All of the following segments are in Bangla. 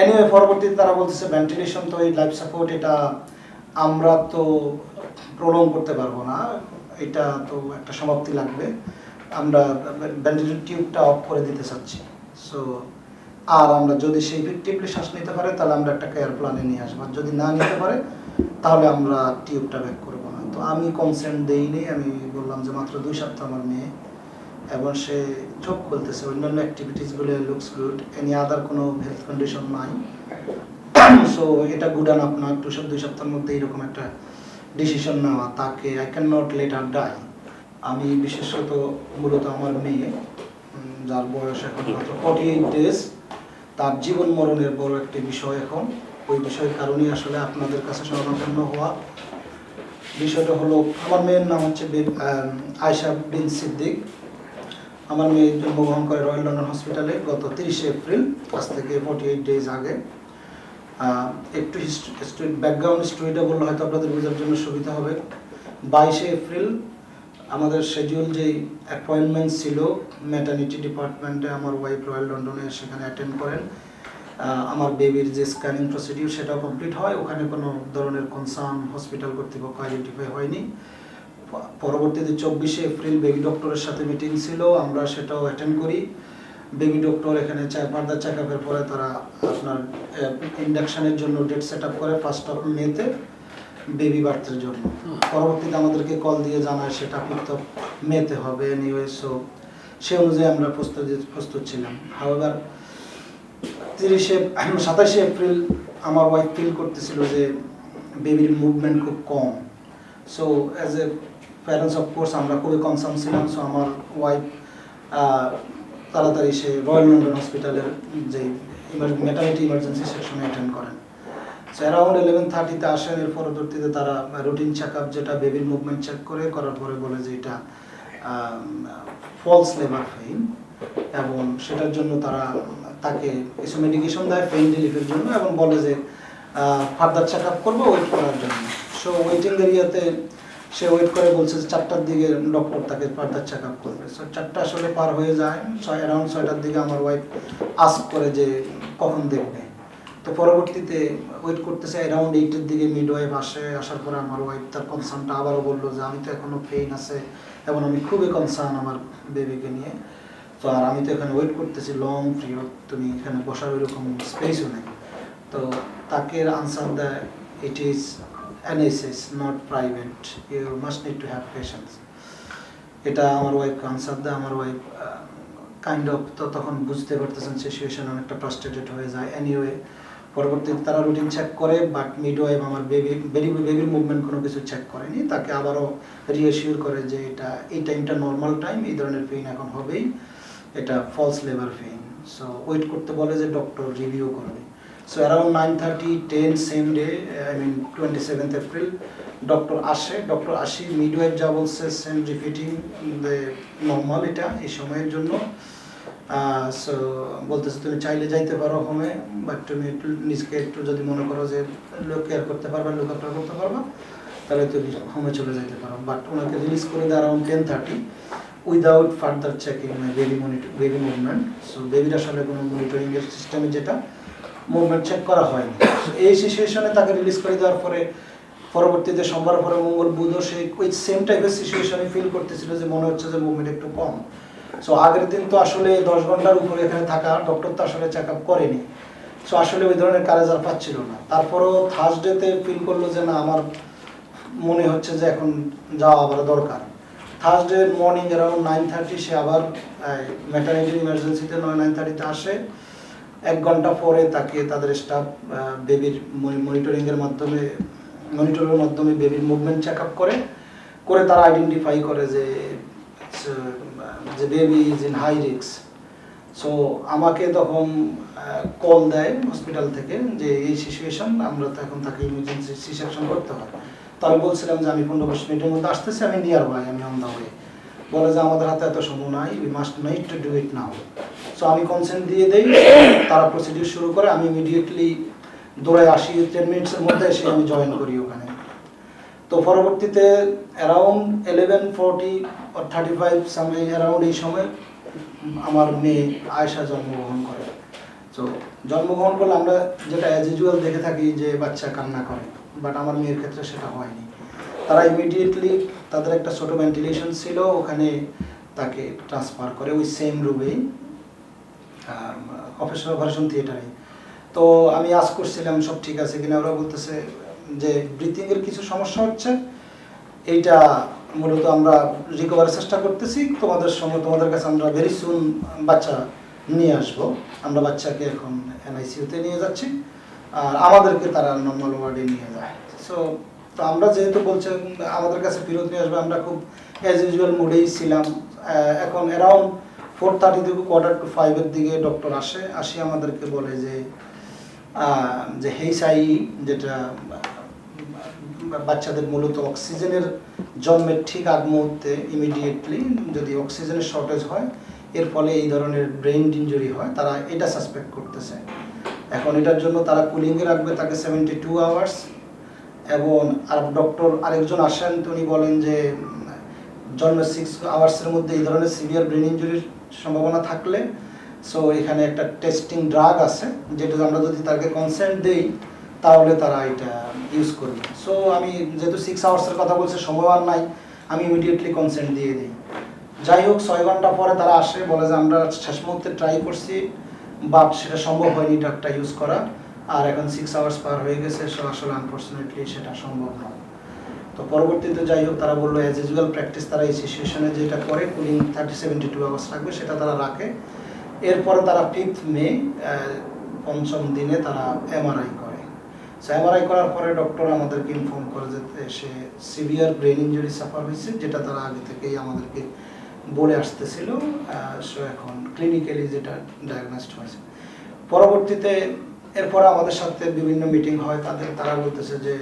এনিওয়ে পরবর্তীতে তারা বলতেছে ভেন্টিলেশন তো এই লাইফ সাপোর্ট এটা আমরা তো প্রলং করতে পারবো না, এটা তো একটা সমাপ্তি লাগবে, আমরা ভেন্টিলেটর টিউবটা অফ করে দিতে চাচ্ছি। সো আর আমরা যদি সে ইফেক্টিভলি শ্বাস নিতে পারে তাহলে আমরা একটা কেয়ার প্ল্যানে নিয়ে আসবো, যদি না নিতে পারে তাহলে আমরা টিউবটা ব্যাক করবো না। তো আমি কনসেন্ট দেইনি, আমি বললাম যে মাত্র 2 সপ্তাহ আমার মেয়ে, এবং সে চোখ খুলতেছে, অন্যান্য অ্যাক্টিভিটিসগুলো লুকস গুড, এনি আদার কোনো হেলথ কন্ডিশন নাই। সো এটা গুড আনাফ না 2 সপ্তাহের মধ্যে এরকম একটা ডিসিশন নেওয়া, তাকে I can not let her die. আমি বিশেষত মূলত আমার মেয়ে যার বয়স এখন মাত্র 48 ডেজ, তার জীবন মরণের বড় একটি বিষয় এখন, ওই বিষয়ের কারণেই আসলে আপনাদের কাছে স্মরণাপন্ন হওয়া। বিষয়টা হলো আমার মেয়ের নাম হচ্ছে আয়েশা বিন সিদ্দিক। আমার মেয়ে জন্মগ্রহণ করে রয়্যাল লন্ডন হসপিটালে গত 30 এপ্রিল, আজ থেকে 48 ডেজ আগে। একটু ব্যাকগ্রাউন্ড স্টোরিটা বললে হয়তো আপনাদের বোঝার জন্য সুবিধা হবে। 22 এপ্রিল আমাদের শিডিউল যে অ্যাপয়েন্টমেন্ট ছিল ম্যাটার্নিটি ডিপার্টমেন্টে, আমার ওয়াইফ রয়্যাল লন্ডনে সেখানে অ্যাটেন্ড করেন। আমার বেবির যে স্ক্যানিং প্রসিডিউর সেটাও কমপ্লিট হয়, ওখানে কোনো ধরনের কনসার্ন হসপিটাল কর্তৃপক্ষ আইডেন্টিফাই হয়নি। পরবর্তীতে 24 এপ্রিল বেবি ডক্টরের সাথে মিটিং ছিল, আমরা সেটাও অ্যাটেন্ড করি। বেবি ডক্টর এখানে ফার্দার চেক আপের পরে তারা আপনার ইন্ডাকশনের জন্য ডেট সেট আপ করে 1 মেতে বেবি বার্থের জন্য। পরবর্তীতে আমাদেরকে কল দিয়ে জানায় সেটা 5 মেতে হবে এনিওয়ে। সো সে অনুযায়ী আমরা প্রস্তুত ছিলাম। হাওয়ার 27 এপ্রিল আমার ওয়াইফ ফিল করতেছিল যে বেবির মুভমেন্ট খুব কম। So as a parents of course আমরা খুবই কনসার্ন ছিলাম। সো আমার ওয়াইফ তাড়াতাড়ি সে রয়্যাল লন্ডন হসপিটালের যে ম্যাটারনিটি ইমার্জেন্সি সেকশনে অ্যাটেন্ড করেন। সো অ্যারাউন্ড 11:30-তে আসেন। এর পরবর্তীতে তারা রুটিন চেক আপ, যেটা বেবির মুভমেন্ট চেক করার পরে বলে যে এটা ফলস লেবার পেইন, এবং সেটার জন্য তারা তাকে কিছু মেডিকেশন দেয় পেইন রিলিফের জন্য, এবং বলে যে ফার্দার চেক আপ করবো ওয়েট করার জন্য। সো ওয়েটিং এরিয়াতে সে ওয়েট করে, বলছে যে 4টার দিকে ডক্টর তাকে ফার্দার চেক আপ করবে। সো 4টা আসলে পার হয়ে যায়। অ্যারাউন্ড 6টার দিকে আমার ওয়াইফ আস্ক করে যে কখন দেখবে। তো পরবর্তীতে ওয়েট করতেছে, অ্যারাউন্ড 8-এর দিকে মিডওয়াইফ আসার পরে আমার ওয়াইফ তার কনসার্নটা আবারও বললো যে আমি তো এখনও পেইন আছে এবং আমি খুবই কনসার্ন আমার বেবিকে নিয়ে। তো আর আমি তো এখানে ওয়েট করতেছি লং পিরিয়ড, তুমি এখানে বসার ওইরকম স্পেসও নেই। তো তাকে আনসার দেয়, it is NHS not private, you must need to have patience. এটা আমার ওয়াইফ আনসার দেয়। আমার ওয়াইফ কাইন্ড অফ তো তখন বুঝতে পারতেছেন সিচুয়েশন অনেকটা ফ্রাস্ট্রেটেড হয়ে যায়। এনিওয়ে পরবর্তীতে তারা রুটিন চেক করে, বাট মিডওয়াইফ আমার বেবির মুভমেন্ট কোনো কিছু চেক করেনি। তাকে আবারও রিঅ্যাসিওর করে যে এই টাইমটা নর্মাল টাইম, এই ধরনের পেইন এখন হবেই, এটা false labour pain. So wait করতে বলে যে ডক্টর রিভিউ করবে। So around 9:30, 10 same day, 27 April doctor আসি, মিডওয়াইফ যা বলছে সেম রিপিটিং নর্মাল এটা এই সময়ের জন্য। সো বলতেছে তুমি চাইলে যাইতে পারো হোমে, বাট তুমি একটু নিজকে একটু যদি মনে করো যে কেয়ার করতে পারবা, লুক আফটার করতে পারবা, তাহলে তুমি হোমে চলে যেতে পারো। বাট ওনাকে রিলিজ করে দেয় around 10:30 without further checking baby movement. So বেবির আসলে কোনো মনিটরিংয়ের সিস্টেমে যেটা মুভমেন্ট চেক করা হয়নি। এই সিচুয়েশনে তাকে রিলিজ করে দেওয়ার পরে পরবর্তীতে সোমবার পরে মঙ্গল বুধও সে ওই সেম টাইপের সিচুয়েশনে ফিল করতেছিল যে মনে হচ্ছে যে মুভমেন্ট একটু কম। সো আগের দিন তো আসলে 10 ঘন্টার উপরে এখানে থাকা, ডক্টর তো আসলে চেক আপ করেনি। সো আসলে ওই ধরনের কারেজ আর পাচ্ছিল না। তারপরও থার্সডেতে ফিল করলো যে না, আমার মনে হচ্ছে যে এখন যাওয়া আবার দরকার। থার্সডে মর্নিং অ্যারাউন্ড 9:30 সে আবার ম্যাটারনিটি ইমার্জেন্সিতে 9:30-তে আসে। 1 ঘন্টা পরে তাকে তাদের স্টাফ বেবির মনিটরের মাধ্যমে বেবির মুভমেন্ট চেক আপ করে তারা আইডেন্টিফাই করে যে baby is in high risk. So আমাকে তখন কল দেয় হসপিটাল থেকে যে এই সিচুয়েশন, আমরা তো এখন তাকে ইমার্জেন্সি সি সেকশন করতে হয়। তো আমি বলছিলাম যে আমি 15-20 মিনিটের মধ্যে আসতেছি, আমি নিয়ার বাই, আমি অন দ্য ওয়ে। বলে যে আমাদের হাতে এত সময় নাই, we must need to do it now. So আমি কনসেন্ট দিয়ে দেই, তারা প্রসিডিউর শুরু করে, আমি ইমিডিয়েটলি দৌড়ায় আসি, 10 মিনিটসের মধ্যে এসে আমি জয়েন করি ওখানে। তো পরবর্তীতে অ্যারাউন্ড 11:40 or 35 সামথিং অ্যারাউন্ড এই সময় আমার মেয়ে আয়েশা জন্মগ্রহণ করে। তো জন্মগ্রহণ করলে আমরা যেটা অ্যাজ ইউজুয়াল দেখে থাকি যে বাচ্চা কান্না করে, বাট আমার মেয়ের ক্ষেত্রে সেটা হয়নি। তারা ইমিডিয়েটলি তাদের একটা ছোট ভেন্টিলেশন ছিল, ওখানে তাকে ট্রান্সফার করে ওই সেম রুমেই অপারেশন থিয়েটারে। তো আমি আজ করছিলাম সব ঠিক আছে কিনা, ওরা বলতেছে যে ব্রিথিংয়ের কিছু সমস্যা হচ্ছে, এইটা মূলত আমরা রিকভারের চেষ্টা করতেছি, তোমাদের কাছে আমরা ভেরি সুন বাচ্চা নিয়ে আসবো। আমরা বাচ্চাকে এখন এনআইসিউতে নিয়ে যাচ্ছি, আর আমাদেরকে তারা নর্মাল ওয়ার্ডে নিয়ে যায়। তো আমরা যেহেতু বলছে আমাদের কাছে ফেরত নিয়ে আসবে, আমরা খুব অ্যাজ ইউজুয়াল মুডেই ছিলাম। এখন অ্যারাউন্ড 4:30 থেকে 4:45 দিকে ডক্টর আসে আমাদেরকে বলে যে হেইসাই, যেটা বাচ্চাদের মূলত অক্সিজেনের জন্মের ঠিক আগ মুহূর্তে ইমিডিয়েটলি যদি অক্সিজেনের শর্টেজ হয়, এর ফলে এই ধরনের ব্রেন ইনজুরি হয়, তারা এটা সাসপেক্ট করতেছে। এখন এটার জন্য তারা কুলিংয়ে রাখবে তাকে 72 আওয়ার্স। এবং আর ডক্টর আরেকজন আসেন, উনি বলেন যে জন্মের 6 আওয়ার্সের মধ্যে এই ধরনের সিভিয়ার ব্রেন ইনজুরির সম্ভাবনা থাকলে সো এখানে একটা টেস্টিং ড্রাগ আছে, যেটা আমরা যদি তাকে কনসেন্ট দেই তাহলে তারা এটা ইউজ করবে। সো আমি যেহেতু 6 আওয়ার্সের কথা বলছে, সময় আর নাই, আমি ইমিডিয়েটলি কনসেন্ট দিয়ে দিই। যাই হোক 6 ঘন্টা পরে তারা আসে, বলে যে আমরা শেষ মুহূর্তে ট্রাই করছি, বাট সেটা সম্ভব হয়নি ড্রাগটা ইউজ করা, আর এখন 6 আওয়ার্স পার হয়ে গেছে, সো আসলে আনফর্চুনেটলি সেটা সম্ভব নয়। তো পরবর্তীতে যাই হোক তারা বললো অ্যাজ ইউজুয়াল প্র্যাকটিস তারা এই সিচুয়েশনে যেটা করে, কুলিং 72 আওয়ার্স রাখবে, সেটা তারা রাখে। এরপরে তারা 5th মে 5ম দিনে তারা এমআরআই করে। সো এমআরআই করার পরে ডক্টর আমাদেরকে ইনফর্ম করে যে সে সিভিয়ার ব্রেন ইনজুরি সাফার হয়েছে, যেটা তারা আগে থেকেই আমাদেরকে বলে আসতেছিল। সো এখন ক্লিনিক্যালি যেটা ডায়াগনোসড হয়েছে। পরবর্তীতে এরপরে আমাদের সাথে বিভিন্ন মিটিং হয়, তারা বলতেছে যে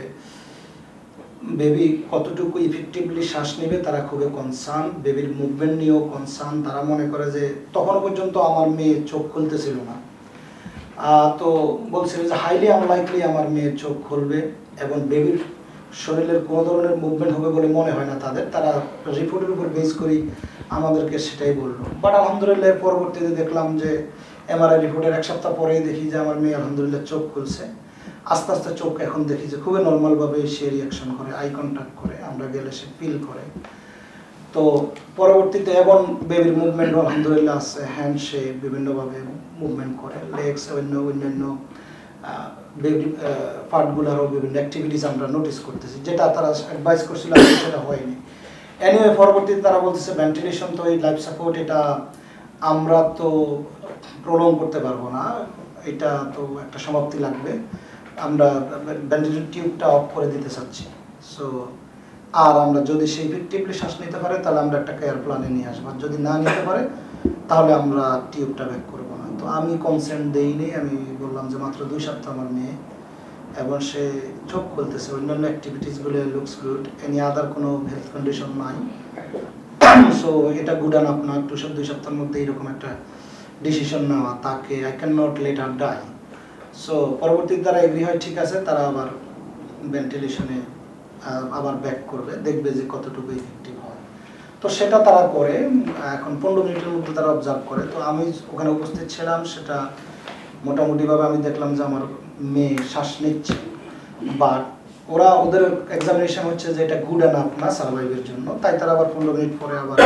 বেবি কতটুকু ইফেক্টিভলি শ্বাস নেবে তারা খুবই কনসার্ন, বেবির মুভমেন্ট নিয়েও কনসার্ন। তারা মনে করে যে তখনও পর্যন্ত আমার মেয়ে চোখ খুলতেছিল না, তো বলছিল যে হাইলি আনলাইকলি আমার মেয়ে চোখ খুলবে এবং বেবির শরীরের কোনো ধরনের মুভমেন্ট হবে বলে মনে হয় না তাদের। তারা রিপোর্টের উপর বেস করি আমাদেরকে সেটাই বললো। বাট আলহামদুলিল্লাহ পরবর্তীতে দেখলাম যে এমআরআই রিপোর্টের 1 সপ্তাহ পরেই দেখি যে আমার মেয়ে আলহামদুলিল্লাহ চোখ খুলছে। আস্তে আস্তে চোখ এখন দেখি যে খুবই নর্মালভাবে সে রিয়াকশন করে, আই কন্ট্যাক্ট করে, আমরা গেলে সে ফিল করে। তো পরবর্তীতে এবং বেবির মুভমেন্ট আলহামদুলিল্লাহ আছে, হ্যান্ড সে বিভিন্নভাবে মুভমেন্ট করে, লেগস অন্যান্য বেবি পার্টগুলোরও বিভিন্ন অ্যাক্টিভিটিস আমরা নোটিস করতেছি, যেটা তারা অ্যাডভাইস করছিল সেটা হয়নি। এনিওয়ে পরবর্তীতে তারা বলতেছে ভেন্টিলেশন তো এই লাইফ সাপোর্ট এটা আমরা তো প্রলং করতে পারবো না, এটা তো একটা সমাপ্তি লাগবে, আমরা ভেন্টিলেশন টিউবটা অফ করে দিতে চাচ্ছি। সো আর আমরা যদি সেই ইফেক্টিভলি শ্বাস নিতে পারে তাহলে আমরা একটা কেয়ার প্ল্যানে নিয়ে আসবো, যদি না নিতে পারে তাহলে আমরা টিউবটা ব্যাক করবো না। তো আমি কনসেন্ট দেইনি, আমি বললাম যে মাত্র 2 সপ্তাহ আমার মেয়ে এবং সে চোখ খুলতেছে, অন্যান্য অ্যাক্টিভিটিসগুলো লুকস গুড, এনি আদার কোনো হেলথ কন্ডিশন নাই। সো এটা গুড এনাফ না 2 সপ্তাহের মধ্যে এরকম একটা ডিসিশন নেওয়া, তাকে I can not let her die. So পরবর্তীতে তারা এগ্রি হয়, ঠিক আছে, তারা আবার ভেন্টিলেশনে আবার ব্যাক করবে, দেখবে যে কতটুকু ইফেক্টিভ হয়। তো সেটা তারা করে, এখন 15 মিনিটের মধ্যে তারা অবজার্ভ করে। তো আমি ওখানে উপস্থিত ছিলাম, সেটা মোটামুটিভাবে আমি দেখলাম যে আমার মেয়ে শ্বাস নিচ্ছে, বাট ওদের এক্সামিনেশন হচ্ছে যে এটা গুড এনাফ না সার্ভাইভের জন্য, তাই তারা আবার 15 মিনিট পরে আবার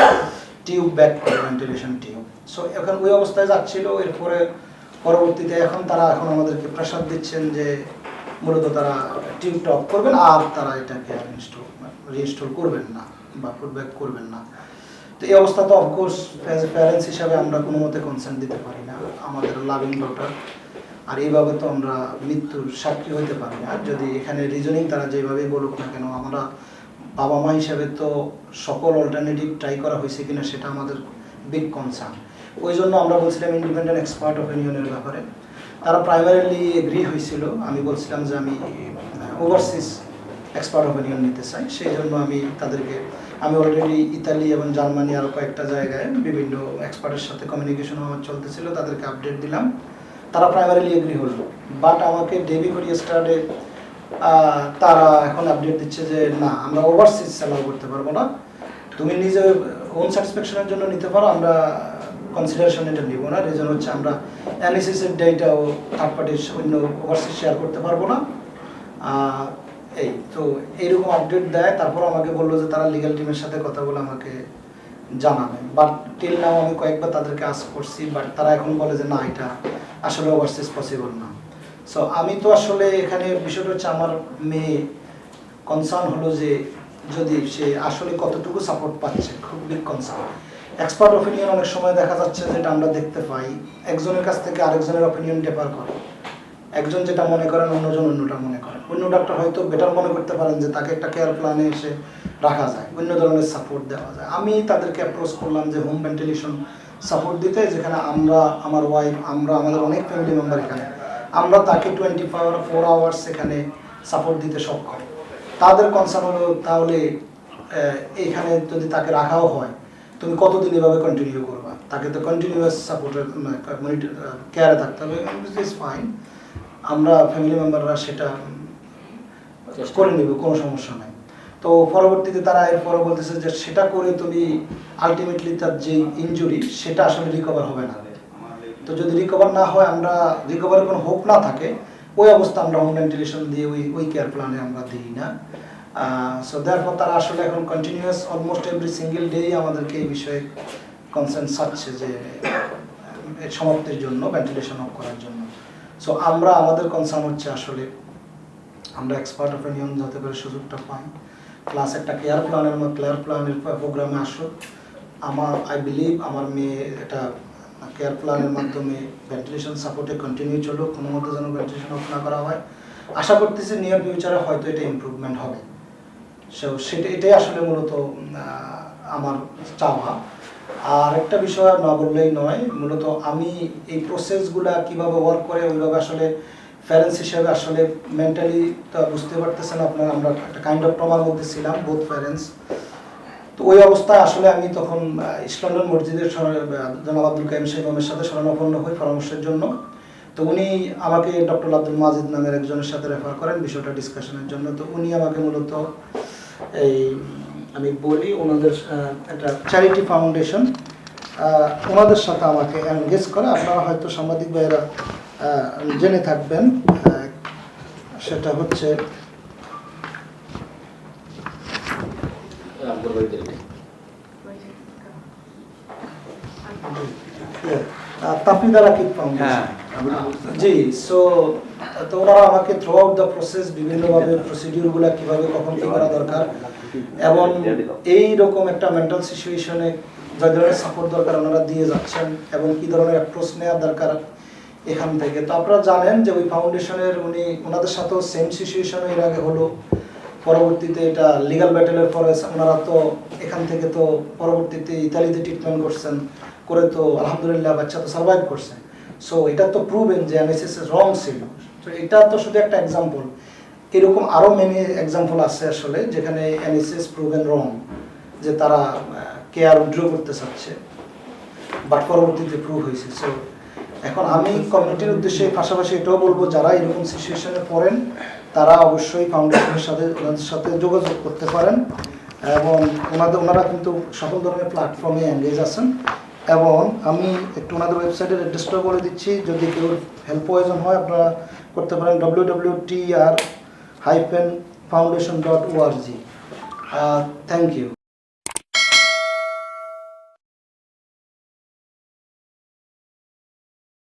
টিউব ব্যাক করে, ভেন্টিলেশন টিউব। সো এখন ওই অবস্থায় যাচ্ছিল। এরপরে পরবর্তীতে এখন আমাদেরকে প্রেশার দিচ্ছেন যে মূলত তারা টিউবটা অফ করবেন আর তারা এটাকে রিইনস্টল করবেন না বা পুটব্যাক করবেন না। তো এই অবস্থা তো অফকোর্স অ্যাজ এ প্যারেন্টস হিসাবে আমরা কোনো মতে কনসেন্ট দিতে পারি না, আমাদের লাভিং ডটার, আর এইভাবে তো আমরা মৃত্যুর সাক্ষী হইতে পারি না। যদি এখানে রিজনিং তারা যেভাবেই বলুক না কেন, আমরা বাবা মা হিসাবে তো সকল অল্টারনেটিভ ট্রাই করা হয়েছে কিনা সেটা আমাদের বিগ কনসার্ন। ওই জন্য আমরা বলছিলাম ইন্ডিপেন্ডেন্ট এক্সপার্ট অপিনিয়নের ব্যাপারে, তারা প্রাইমারিলি এগ্রি হয়েছিল। আমি বলছিলাম যে আমি ওভারসিজ এক্সপার্ট অপিনিয়ন নিতে চাই, সেই জন্য আমি অলরেডি ইতালি এবং জার্মানি আরও কয়েকটা জায়গায় বিভিন্ন এক্সপার্টের সাথে কমিউনিকেশন আমার চলতেছিল, তাদেরকে আপডেট দিলাম, তারা প্রাইমারিলি এগ্রি হলো। বাট আমাকে ডেবি করি স্টার্টে তারা এখন আপডেট দিচ্ছে যে না, আমরা ওভারসিজ অ্যালাউ করতে পারবো না, তুমি নিজে ওন স্যাটিসফ্যাকশনের জন্য নিতে পারো, আমরা কনসিডারেশন এটা নিব না। রিজন হচ্ছে আমরা NSS এর ডেটা ও থার্ড পার্টির অন্য ওভারসিজ শেয়ার করতে পারবো না। এই তো এইরকম আপডেট দেয়, তারপর আমাকে বললো যে তারা লিগ্যাল টিমের সাথে কথা বলে আমাকে জানাবে। বাট টিল নাও আমি কয়েকবার তাদেরকে আস্ক করছি, বাট তারা এখন বলে যে না, এটা আসলে ওভারসিজ পসিবল না। সো আমি তো আসলে এখানে বিষয়টা হচ্ছে আমার মেয়ে কনসার্ন হলো যে যদি সে আসলে কতটুকু সাপোর্ট পাচ্ছে, খুব বিগ কনসার্ন। এক্সপার্ট অপিনিয়ন অনেক সময় দেখা যাচ্ছে যেটা আমরা দেখতে পাই, একজনের কাছ থেকে আরেকজনের অপিনিয়ন ডিফার করে। একজন যেটা মনে করেন অন্যজন অন্যটা মনে করেন। অন্য ডাক্তার হয়তো বেটার মনে করতে পারেন যে তাকে একটা কেয়ার প্ল্যানে এসে রাখা যায়, অন্য ধরনের সাপোর্ট দেওয়া যায়। আমি তাদেরকে অ্যাপ্রোচ করলাম যে হোম ভেন্টিলেশন সাপোর্ট দিতে, যেখানে আমরা, আমার ওয়াইফ, আমরা, আমাদের অনেক ফ্যামিলি মেম্বার এখানে, আমরা তাকে 24 আওয়ার্স এখানে সাপোর্ট দিতে সক্ষম। তাদের কনসার্ন হলো তাহলে এখানে যদি তাকে রাখাও হয়, তুমি কতদিন এভাবে কন্টিনিউ করবা? তাকে তো কন্টিনিউয়াস সাপোর্টের কেয়ারে থাকতে হবে। ইজ ফাইন, আমরা ফ্যামিলি মেম্বাররা সেটা করে নেব, কোনো সমস্যা নাই। তো পরবর্তীতে তারা এরপরে বলতেছে যে সেটা করে তুমি আলটিমেটলি তার যে ইনজুরি সেটা আসলে রিকভার হবে না। তো যদি রিকভার না হয়, আমরা রিকভারের কোনো হোপ না থাকে, ওই অবস্থা আমরা হোম ভেন্টিলেশন দিয়ে ওই কেয়ার প্ল্যানে আমরা দিই না। সো দেয়ারপর তারা আসলে এখন কন্টিনিউয়াস অলমোস্ট এভরি সিঙ্গেল ডেই আমাদেরকে এই বিষয়ে কনসার্ন চাচ্ছে যে সমাপ্তির জন্য, ভেন্টিলেশন অফ করার জন্য। সো আমরা, আমাদের কনসার্ন হচ্ছে আসলে আমরা এক্সপার্ট অপিনিয়ন যাতে করে সুযোগটা পাই, প্লাস একটা কেয়ার প্ল্যানের প্রোগ্রামে আসুক। আই বিলিভ আমার মেয়ে এটা কেয়ার প্ল্যানের মাধ্যমে ভেন্টিলেশন সাপোর্টে কন্টিনিউ চলুক, কোনো মতো যেন ভেন্টিলেশন অফ না করা হয়। আশা করতেছি নিয়ার ফিউচারে হয়তো এটা ইমপ্রুভমেন্ট হবে। সো এটাই আসলে মূলত আমার চাওয়া। আর একটা বিষয় না বললেই নয়, মূলত আমি এই প্রসেসগুলা কিভাবে ওয়ার্ক করে ওইভাবে আসলে প্যারেন্টস হিসেবে আসলে মেন্টালি তো বুঝতে পারতেছেন আপনারা, আমরা একটা কাইন্ড অফ ট্রমার মধ্যে ছিলাম বোথ প্যারেন্টস। তো ওই অবস্থায় আসলে আমি তখন ইস্ট লন্ডন মসজিদের জনাব আব্দুল কাইম ইমামের সাথে শরণাপন্ন হই পরামর্শের জন্য। তো উনি আমাকে ডক্টর আব্দুল মাজিদ নামের একজনের সাথে রেফার করেন বিষয়টা ডিসকাশনের জন্য। তো উনি আমাকে মূলত এই আমি বলি ওনাদের একটা চ্যারিটি ফাউন্ডেশন, ওনাদের সাথে আমাকে এনগেজ করে। আপনারা হয়তো সাংবাদিক ভাইয়েরা জেনে থাকবেন, সেটা হচ্ছে তাফরিদা রাকিব ফাউন্ডেশন। জি, সো তো ওনারা আমাকে থ্রু আউট দ্য প্রসেস বিভিন্নভাবে প্রসিডিউরগুলো কীভাবে কখন কী করা দরকার, এবং এই রকম একটা মেন্টাল সিচুয়েশনে যে ধরনের সাপোর্ট দরকার ওনারা দিয়ে যাচ্ছেন, এবং কী ধরনের অ্যাপ্রোচ নেওয়ার দরকার এখান থেকে। তো আপনারা জানেন যে ওই ফাউন্ডেশনের ওনাদের সাথেও সেম সিচুয়েশন এর আগে হলো, পরবর্তীতে এটা লিগ্যাল ব্যাটেলের পরে ওনারা তো এখান থেকে তো পরবর্তীতে ইতালিতে ট্রিটমেন্ট করছেন, করে তো আলহামদুলিল্লাহ বাচ্চা তো সার্ভাইভ করছে। সো এটা তো প্রুভেন যে NSS রং ছিল। তো এটা তো শুধু একটা এক্সাম্পল, এরকম আরও মেনি এক্সাম্পল আছে আসলে যেখানে NSS প্রুভেন রং, যে তারা কেয়ার উইথড্র করতে চাচ্ছে, বাট পরবর্তীতে প্রুভ হয়েছে। সো এখন আমি কমিউনিটির উদ্দেশ্যে পাশাপাশি এটাও বলবো, যারা এরকম সিচুয়েশনে পড়েন তারা অবশ্যই ফাউন্ডেশনের সাথে ওনাদের সাথে যোগাযোগ করতে পারেন, এবং ওনারা কিন্তু সকল ধরনের প্ল্যাটফর্মে এনগেজ আছেন। এবং আমি একটু ওনাদের ওয়েবসাইটের অ্যাড্রেসটাও করে দিচ্ছি, যদি কেউ হেল্প প্রয়োজন হয় আপনারা করতে পারেন www.tr-foundation.org। Thank you.